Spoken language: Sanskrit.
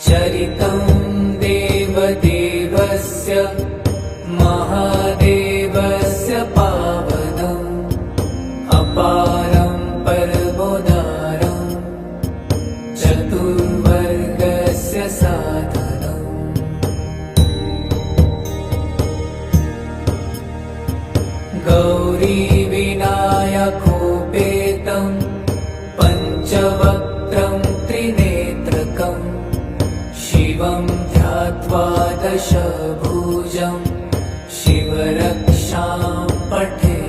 चरितं देवदेवस्य महादेवस्य पावनम् अपारं परमोदारं चतुर्वर्गस्य साधनम्। गौरीविनायकोपेतं पञ्चवक्त्रं त्रिनेत्रकम् शिवं ध्यात्वा दशभुजं शिवरक्षां पठेत्।